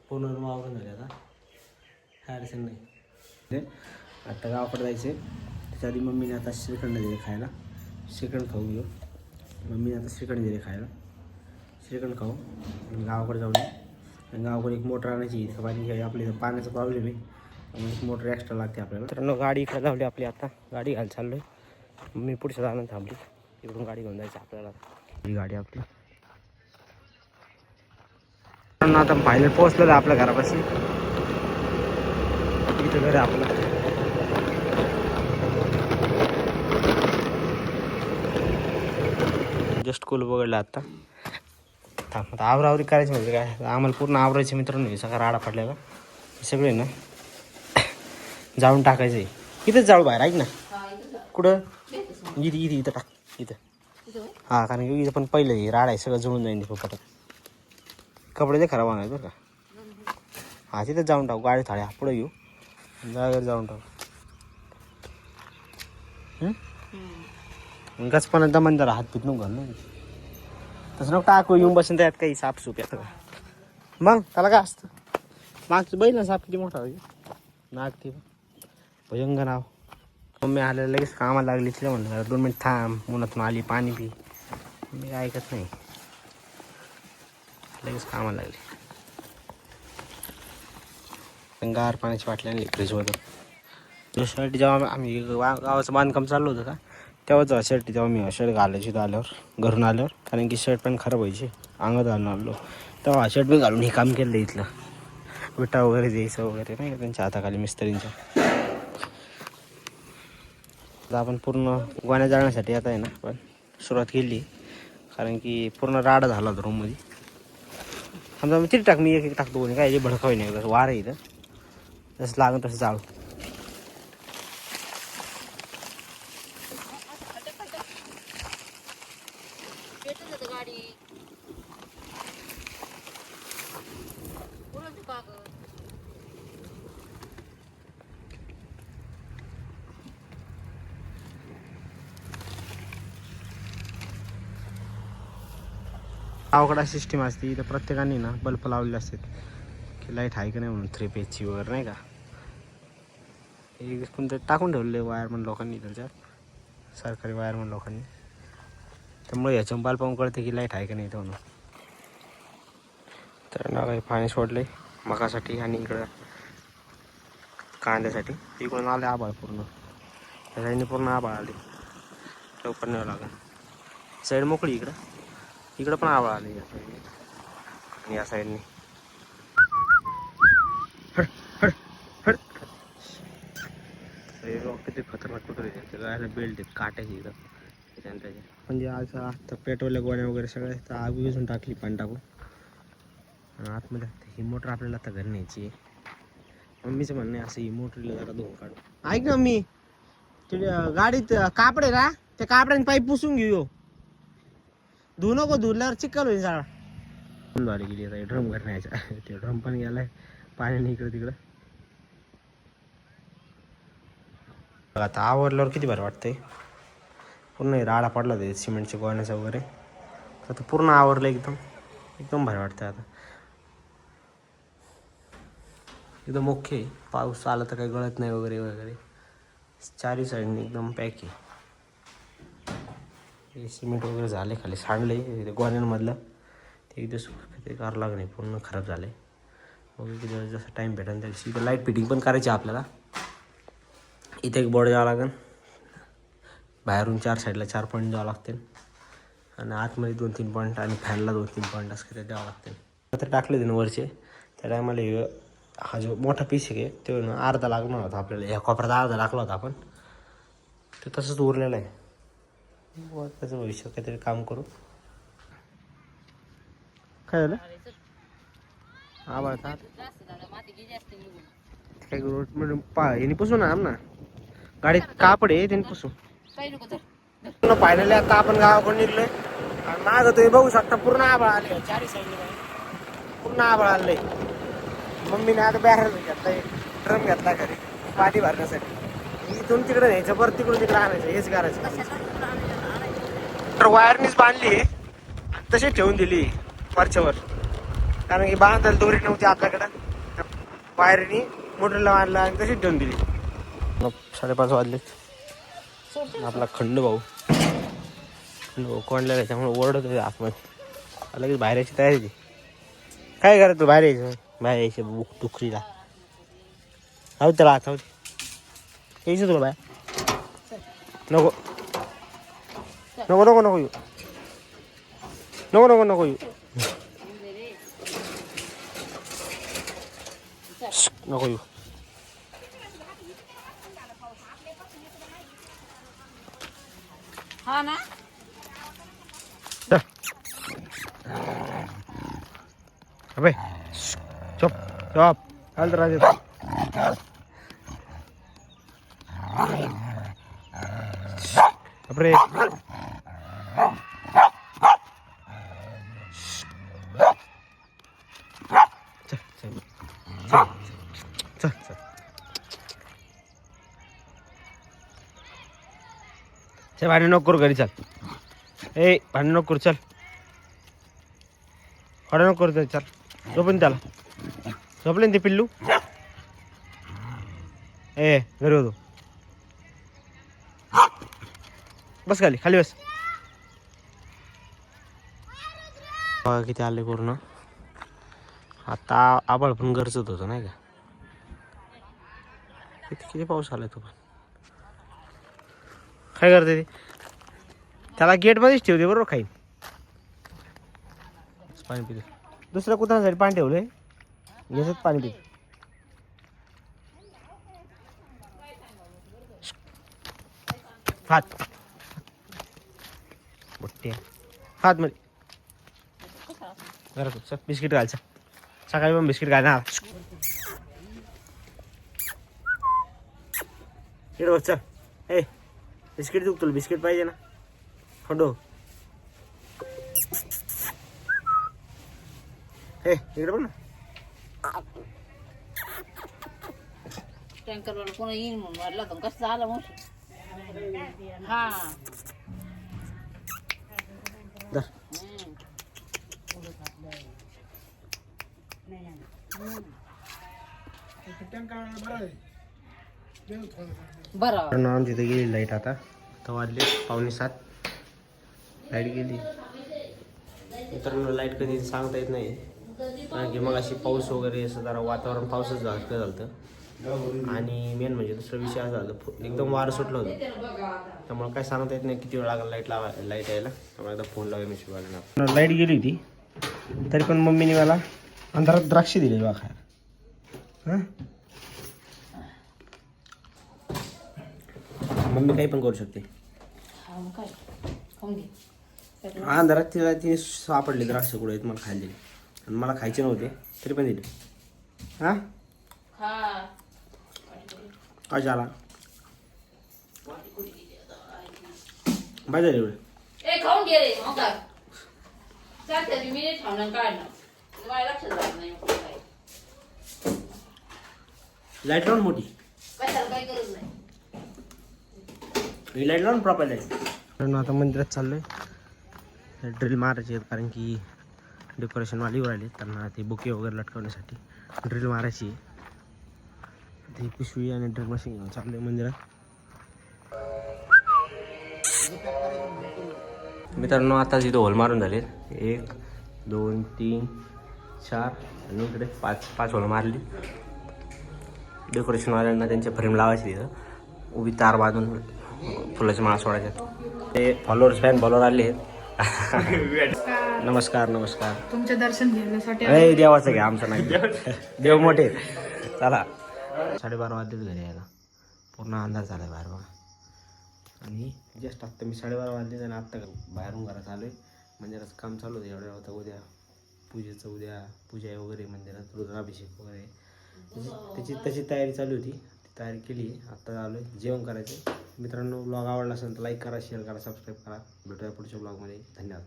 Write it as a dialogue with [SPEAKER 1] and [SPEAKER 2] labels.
[SPEAKER 1] पूर्ण वावरून झाले आता काय अडचण नाही. आता गावाकडे जायचे त्याच्या आधी मम्मीने आता श्रीखंड दिले खायला. श्रीखंड खाऊ घेऊ. मम्मीने आता श्रीखंड दिले खायला. श्रीखंड खाऊ आणि गावाकडे जाऊन आणि गावाकडे एक मोटर आणायची. पाणी आपल्या पाण्याचा प्रॉब्लेम आहे त्यामुळे एक मोटर एक्स्ट्रा लागते आपल्याला. तर गाडी इकडे लावली आपली. आता गाडी घाल चाललो आहे. मी पुढच्या जाणं थांबली. इकडून गाडी घेऊन जायचं आपल्याला. ही गाडी आपली आता फायनल पोहोचलेलं आपल्या घरापाशी. इथं घर आहे आपलं. जस्ट कोल बघडलं आता. आता आवरावरी करायची म्हणजे काय आम्हाला पूर्ण आवरायचे मित्रांनो. सगळा राडा पडलेला सगळे ना जाळून टाकायचं आहे. इथंच जाळू बाहेर ऐक ना. कुठं इथं टाक इथं. हां कारण की इथं पण पहिलं राडा आहे सगळं जुळून जाईन पटत. कपडे ते खराब होणार बरं का. हां तिथं जाऊन टाकू. गाडी थाळ्या पुढे येऊ जागेवर जाऊन टाकू. गच पण दमन जरा हात पित नको घाल ना. तसं नको टाकू. येऊन बसून त्यात काही साफसूप येतं का मग त्याला काय असतं. मागचं बैल ना साफ किती मोठा नाग ते भयंकर नाव. मम्मी आलेलं लगेच कामाला लागली. तिला म्हणलं 2 मिनिट थांब. उन्हातून आली पाणी पी. मी ऐकत नाही. लगेच कामाला लागली. गार पाण्याची बाटली आणली फ्रीजमधून. शर्ट जेव्हा आम्ही गावाचं बांधकाम चालू होतं का तेव्हाच शर्ट तेव्हा मी शर्ट घालायची आल्यावर घरून आल्यावर. कारण की शर्ट पण खराब व्हायची. अंगात घालून आलो तेव्हा शर्ट मी घालून हे काम केलं इथलं. विटा वगैरे द्यायचं वगैरे नाही का त्यांच्या हाताखाली मिस्त्रींच्या. आता आपण पूर्ण गोण्या जाळण्यासाठी आता आहे ना पण सुरुवात केली. कारण की पूर्ण राडा झाला होता रूममध्ये. समजा मी तिथे टाक. मी एक टाकतो कोणी काय भडकावी नाही. कसं वार आहे इथं जसं लागेल तसं जाळू. गावाकडे सिस्टीम असते. तर प्रत्येकाने ना बल्ब लावलेले असतात की लाईट आहे का नाही म्हणून 3 पेजची वगैरे नाही का. हे कोणतं टाकून ठेवलेलं आहे वायरमन लोकांनी त्याच्यात सरकारी वायरमन लोकांनी. त्यामुळे याच्या बल्ब पाहून कळते की लाईट आहे का नाही म्हणून. तर ना काही पाणी सोडले मकासाठी आणि इकडं कांद्यासाठी. इकडून आले आभाळ पूर्ण. त्या साईडने पूर्ण आभाळ आले. लवकर न्यावं लागेल. साईड मोकळी इकडं पण आभाळ आले या साईडने आणि या साईडने. किती खतरनाक कुत्रे गायला बेल्ट आहेत काट्याची इथं त्याच्या. म्हणजे आज आता पेट्रोलच्या गोण्या वगैरे सगळ्या तर आग विजून टाकली पाणी टाकून आतमध्ये. ही मोटर आपल्याला आता घरी न्यायची आहे. मम्मीचं म्हणणं आहे असं ही मोटरला जरा धुवून काढू. ऐक ना मी ते गाडीत कापड आहे ना त्या कापड्याने पाईप पुसून घेऊ. धुवू नको. धुरल्यावर चिखल होईल सगळा. झाली गेली आता ड्रम घरी न्यायचा. ते ड्रम पण गेलाय पाण्याने इकडं तिकडं. आता आवरल्यावर किती बरं वाटतंय. पूर्ण राडा पडला ते सिमेंटच्या गोण्याचा वगैरे. आता पूर्ण आवरलं एकदम भारी वाटतं. आता एकदम ओके आहे. पाऊस आला तर काही गळत नाही वगैरे वगैरे. चारी साईडने एकदम पॅक आहे. हे सिमेंट वगैरे झाले खाली सांडले ते गोण्यांमधलं. ते एकदा ते करावं लागणार पूर्ण खराब झालं आहे. मग जसं टाईम भेटेल त्या दिवशी. लाईट फिटिंग पण करायची आपल्याला. इथे एक बोर्ड द्यावं लागेल. बाहेरून 4 साईडला 4 पॉईंट द्यावं लागतील आणि आतमध्ये 2-3 पॉईंट आणि फॅनला 2-3 पॉईंट असं काही द्यावं लागतील. तर टाकले ना वरचे त्या टायमाला. हा जो मोठा पीस आहे तो ना अर्धा लागणार होता आपल्याला. ह्या कोपऱ्यात अर्धा लागला होता आपण. ते तसंच उरलेलं आहे. त्याचं भविष्य काहीतरी काम करू. काय झालं आभाळ काय हे पुसू ना आम ना गाडीत कापड आहे त्यांनी पुसू. फायनली आता आपण गावाकडून निघलोय. मागं तुम्ही बघू शकता पूर्ण आभाळ आले. 4 साईडने पूर्ण आभाळ आलंय. मम्मीने आता बॅरल घेतलाय ड्रम घेतला घरी पाणी भरण्यासाठी. इथून तिकडे न्यायचं परत तिकडून तिकडे आणायचं हेच करायचं. तर वायरनीच बांधली तशी ठेवून दिली वरच्यावर. कारण की बांधायला दोरी नव्हती आपल्याकडं. वायरीनी मोटरला मारला आणि तशीच ठेवून दिली. 5:30 वाजले. आपला खंड भाऊ कोणला त्याच्यामुळे ओरडत होते आतमध्ये. लगेच बाहेर यायची तयारी ती. काय करत तू बाहेर यायचं? बाहेर यायचं बुक टुकरीला आहो त्याला आता यायचं तुला बाहेर. नको नको नको नको येऊ नको नको नको येऊ नको येऊ.
[SPEAKER 2] हा ना
[SPEAKER 1] अबे चुप चुप चालत राहते. अरे चल चल चल चल. भांडण नको करू घरी. चल ए भांडण नको करू. चल भांडण नको करू. चल झोपून त्याला. झोपले ना ते पिल्लू. ए घरी होतो. बस खाली खाली बस. बघा किती आले पूर्ण. आता आबाळ पण गरजत होतं नाही का. किती पाऊस आलाय तो पण. काय करते ते त्याला गेट मध्येच ठेवते बरोबर. खाईन पाणी पिते. दुसऱ्या कुत्र्यासाठी पाणी ठेवलंय. घ्यायचं पाणी पिते. हात बुट्टे हात मध्ये घरात चल. बिस्किट घालचा. सकाळी पण बिस्किट घालणार. इकडे बघ. चल ए बिस्किट देऊ तुला. बिस्किट पाहिजे ना. खंडो ए इकडे बघ ना.
[SPEAKER 2] टँकरवाला कोणी येईन म्हणून वाटला तर कसं झालं मग. हा
[SPEAKER 1] धर.
[SPEAKER 2] बरं
[SPEAKER 1] आमची इथे गेली लाईट. आता वाजले 6:45. लाईट गेली. मित्रांनो लाईट कधी सांगता येत नाही. कारण की मग अशी पाऊस वगैरे असं जरा वातावरण पावसाचं झालं आणि मेन म्हणजे दुसरा विषय असा झाला एकदम वारं सुटलं होतं. त्यामुळे काय सांगता येत नाही किती वेळ लागला लाईट यायला. त्यामुळे एकदा फोन लावूया मी शिवायला. लाईट गेली होती तरी पण मम्मीने मला अंधारात द्राक्ष दिले बा खायला. हां मम्मी काही पण करू शकते. अंधारात तिने सापडले द्राक्ष कुठे आहेत मला खायला दिले. आणि मला खायचे नव्हते तरी पण दिले. हां काय झाला बाय झाले एवढे.
[SPEAKER 2] खाऊन घे रे. मी नाही खाणार काढणार.
[SPEAKER 1] लाईट लावून मोठी.
[SPEAKER 2] कशाला काही गरज नाही.
[SPEAKER 1] लाईट लावून प्रॉपर लाईट. आता मंदिरात चाललोय. ड्रिल मारायची आहेत कारण की डेकोरेशन वाली राहिली. त्यांना ते बुके वगैरे लटकवण्यासाठी ड्रिल मारायची. ती पिशवी आणि ड्रिल मशीन घेऊन चाललोय मंदिरात. मित्रांनो आता तिथं होल मारून झाले. 1 2 3 4 आणि इकडे 5 होल मारली. डेकोरेशनवाल्यांना त्यांचे फ्रेम लावायचे. तिथं उभी तार बांधून फुलाची माळा सोडायच्यात. ते फॉलोअर्स फॅन फॉलोअर आले आहेत. नमस्कार नमस्कार.
[SPEAKER 3] तुमचे दर्शन घेण्यासाठी
[SPEAKER 1] अरे देवाचं घ्या आमचं नाही. देव मोठे. चला 12:30 वाजलेच घरी यायला. पूर्ण अंदाज झाला आहे बाहेर बघा. आणि जस्ट आत्ता मी 12:30 वाजले आणि आत्ता बाहेरून घरात आलो आहे. मंदिराचं काम चालू होतं एवढ्या होतं. उद्या पूजेचं उद्या पूजा वगैरे मंदिरात रुद्राभिषेक वगैरे त्याची तयारी चालू होती. ती तयारी केली. आत्ता आलो आहे जेवण करायचं. मित्रांनो ब्लॉग आवडला असेल तर लाईक करा शेअर करा सबस्क्राईब करा. भेटूया पुढच्या ब्लॉगमध्ये. धन्यवाद.